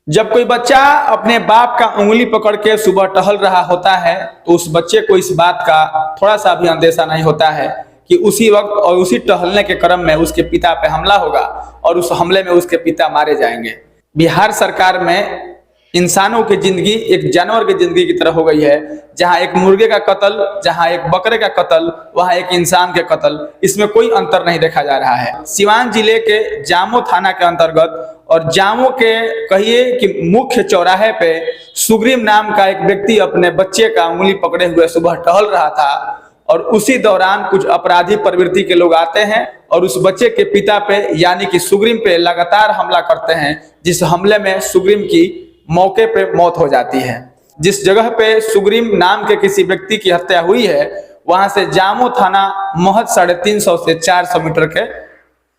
जब कोई बच्चा अपने बाप का उंगली पकड़ के सुबह टहल रहा होता है तो उस बच्चे को इस बात का थोड़ा सा भी अंदेशा नहीं होता है कि उसी वक्त और उसी टहलने के क्रम में उसके पिता पे हमला होगा और उस हमले में उसके पिता मारे जाएंगे। बिहार सरकार में इंसानों की जिंदगी एक जानवर की जिंदगी की तरह हो गई है, जहां एक मुर्गे का कत्ल, जहां एक बकरे का कत्ल, वहां एक इंसान के कत्ल, इसमें कोई अंतर नहीं देखा जा रहा है। सिवान जिले के जामो थाना के अंतर्गत और जामो के कहिए कि मुख्य चौराहे पे सुग्रीम नाम का एक व्यक्ति अपने बच्चे का उंगली पकड़े हुए सुबह टहल रहा था और उसी दौरान कुछ अपराधी प्रवृत्ति के लोग आते हैं और उस बच्चे के पिता पे यानी कि सुग्रीम पे लगातार हमला करते हैं, जिस हमले में सुग्रीम की मौके पे मौत हो जाती है। जिस जगह पे सुग्रीम नाम के किसी व्यक्ति की हत्या हुई है वहां से जामो थाना महज 350 से 400 मीटर के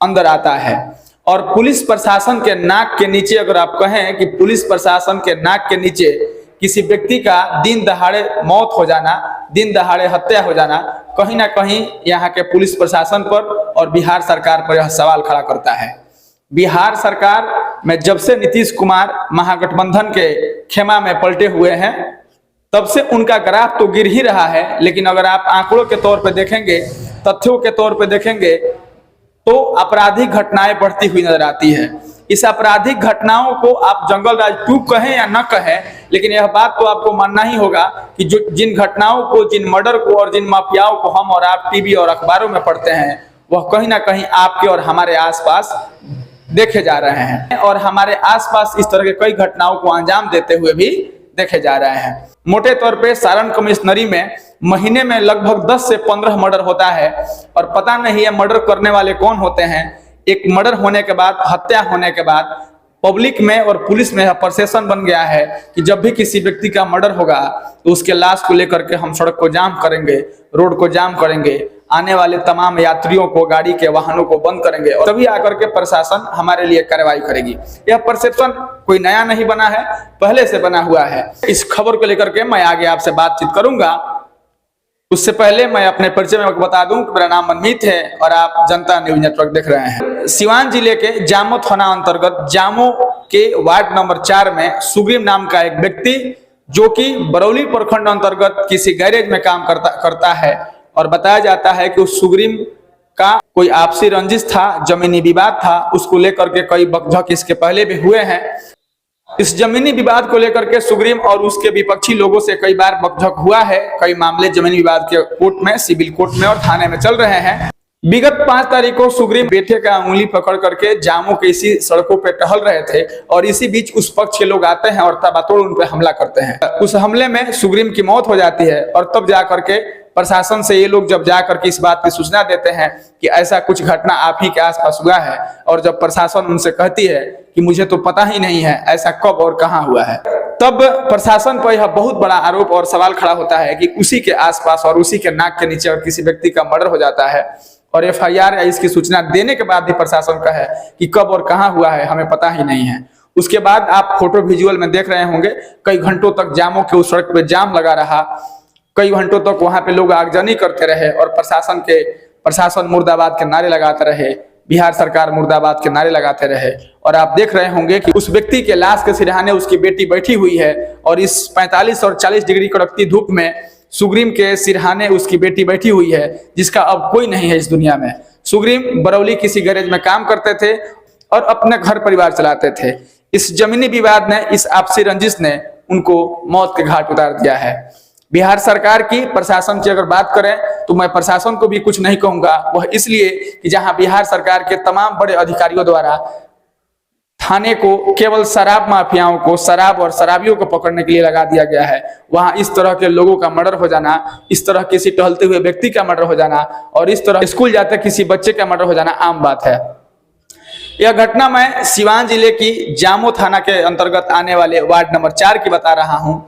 अंदर आता है और पुलिस प्रशासन के नाक के नीचे, अगर आप कहें कि पुलिस प्रशासन के नाक के नीचे किसी व्यक्ति का दिन दहाड़े मौत हो जाना, दिन दहाड़े हत्या हो जाना, कहीं ना कहीं यहाँ के पुलिस प्रशासन पर और बिहार सरकार पर यह सवाल खड़ा करता है। बिहार सरकार में जब से नीतीश कुमार महागठबंधन के खेमा में पलटे हुए हैं तब से उनका ग्राफ तो गिर ही रहा है, लेकिन अगर आप आंकड़ों के तौर पे देखेंगे, तथ्यों के तौर पे देखेंगे तो आपराधिक घटनाएं बढ़ती हुई नजर आती है। इस आपराधिक घटनाओं को आप जंगल राज 2 कहें या न कहें, लेकिन यह बात तो आपको मानना ही होगा कि जो जिन घटनाओं को, जिन मर्डर को और जिन माफियाओं को हम और आप टीवी और अखबारों में पढ़ते हैं वह कहीं ना कहीं आपके और हमारे आसपास देखे जा रहे हैं और हमारे आसपास इस तरह के कई घटनाओं को अंजाम देते हुए भी देखे जा रहे हैं। मोटे तौर पे सारण कमिश्नरी में महीने में लगभग 10 से 15 मर्डर होता है और पता नहीं है मर्डर करने वाले कौन होते हैं। एक मर्डर होने के बाद, हत्या होने के बाद पब्लिक में और पुलिस में परसेप्शन बन गया है कि जब भी किसी व्यक्ति का मर्डर होगा तो उसके लाश को लेकर के हम सड़क को जाम करेंगे, रोड को जाम करेंगे, आने वाले तमाम यात्रियों को, गाड़ी के वाहनों को बंद करेंगे और तभी आकर के प्रशासन हमारे लिए कार्रवाई करेगी। यह परसेप्शन कोई नया नहीं बना है, पहले से बना हुआ है। इस खबर को लेकर के मैं आगे आपसे बातचीत करूंगा। उससे पहले मैं अपने परिचय में बता दूं कि मेरा नाम मनमीत है और आप जनता न्यूज नेटवर्क देख रहे हैं। सिवान जिले के जामो थाना अंतर्गत जामो के वार्ड नंबर 4 में सुग्रीम नाम का एक व्यक्ति जो कि बरौली प्रखंड अंतर्गत किसी गैरेज में काम करता है और बताया जाता है कि उस सुग्रीम का कोई आपसी रंजिश था, जमीनी विवाद था, उसको लेकर के कई बकझक इसके पहले भी हुए हैं। इस जमीनी विवाद को लेकर के सुग्रीम और उसके विपक्षी लोगों से कई बार बकझक हुआ है। कई मामले जमीनी विवाद के कोर्ट में, सिविल कोर्ट में और थाने में चल रहे हैं। विगत 5 तारीख को सुग्रीम बेटे का उंगली पकड़ करके जामो के इसी सड़कों पे टहल रहे थे और इसी बीच उस पक्ष के लोग आते हैं और ताबड़तोड़ उन पे हमला करते हैं। उस हमले में सुग्रीम की मौत हो जाती है और तब जाकर के प्रशासन से ये लोग जब जाकर के इस बात की सूचना देते हैं कि ऐसा कुछ घटना आप ही के आसपास हुआ है और जब प्रशासन उनसे कहती है कि मुझे तो पता ही नहीं है ऐसा कब और कहां हुआ है, तब प्रशासन पर यह बहुत बड़ा आरोप और सवाल खड़ा होता है कि उसी के आसपास और उसी के नाक के नीचे और किसी व्यक्ति का मर्डर हो जाता है और FIR या इसकी सूचना देने के बाद भी प्रशासन का है कि कब और कहां हुआ है हमें पता ही नहीं है। उसके बाद आप फोटो विजुअल में देख रहे होंगे कई घंटों तक जामो के उस सड़क पे जाम लगा रहा, कई घंटों तक वहां पे लोग आगजनी करते रहे और प्रशासन मुर्दाबाद के नारे लगाते रहे, बिहार सरकार मुर्दाबाद के नारे लगाते रहे। और आप देख रहे होंगे कि उस व्यक्ति के लाश के सिरहाने उसकी बेटी बैठी हुई है और इस 45 और 40 डिग्री कड़कती धूप में सुग्रीम के सिरहाने उसकी बेटी बैठी हुई है, जिसका अब कोई नहीं है इस दुनिया में। सुग्रीम बरौली किसी गैरेज में काम करते थे और अपने घर परिवार चलाते थे। इस जमीनी विवाद ने, इस आपसी रंजिश ने उनको मौत के घाट उतार दिया है। बिहार सरकार की, प्रशासन की अगर बात करें तो मैं प्रशासन को भी कुछ नहीं कहूंगा, वह इसलिए कि जहां बिहार सरकार के तमाम बड़े अधिकारियों द्वारा थाने को केवल शराब माफियाओं को, शराब और शराबियों को पकड़ने के लिए लगा दिया गया है, वहां इस तरह के लोगों का मर्डर हो जाना, इस तरह किसी टहलते हुए व्यक्ति का मर्डर हो जाना और इस तरह स्कूल जाते किसी बच्चे का मर्डर हो जाना आम बात है। यह घटना मैं सिवान जिले की जामो थाना के अंतर्गत आने वाले वार्ड नंबर 4 की बता रहा हूं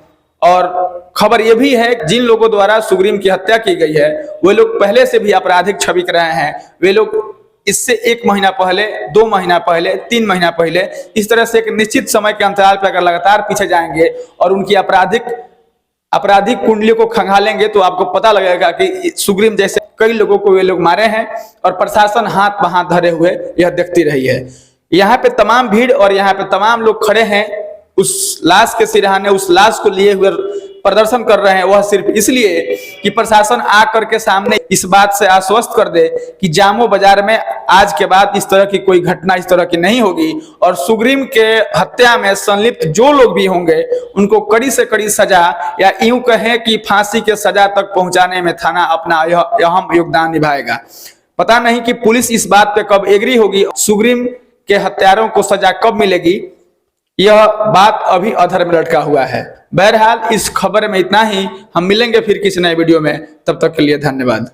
और खबर यह भी है जिन लोगों द्वारा सुग्रीम की हत्या की गई है वे लोग पहले से भी आपराधिक छवि कर रहे हैं। वे लोग इससे 1 महीना पहले, 2 महीना पहले, 3 महीना पहले, इस तरह से एक निश्चित समय के अंतराल पर अगर लगातार पीछे जाएंगे और उनकी आपराधिक कुंडली को खंगालेंगे तो आपको पता लगेगा कि सुग्रीम जैसे कई लोगों को वे लोग मारे हैं और प्रशासन हाथ बहाथ धरे हुए यह देखती रही है। यहाँ पे तमाम भीड़ और यहाँ पे तमाम लोग खड़े हैं उस लाश के सिरहाने उस लाश को लिए हुए प्रदर्शन कर रहे हैं, वह सिर्फ इसलिए कि प्रशासन आकर के सामने इस बात से आश्वस्त कर दे कि जामो बाजार में आज के बाद इस तरह की कोई घटना इस तरह की नहीं होगी, और सुग्रीव के हत्या में संलिप्त जो लोग भी होंगे उनको कड़ी से कड़ी सजा, या यूं कहें कि फांसी के सजा तक पहुंचाने में थाना अपना अहम योगदान निभाएगा। पता नहीं कि पुलिस इस बात पे कब एग्री होगी, सुग्रीव के हत्यारों को सजा कब मिलेगी, यह बात अभी अधर में लटका हुआ है। बहरहाल इस खबर में इतना ही, हम मिलेंगे फिर किसी नए वीडियो में, तब तक के लिए धन्यवाद।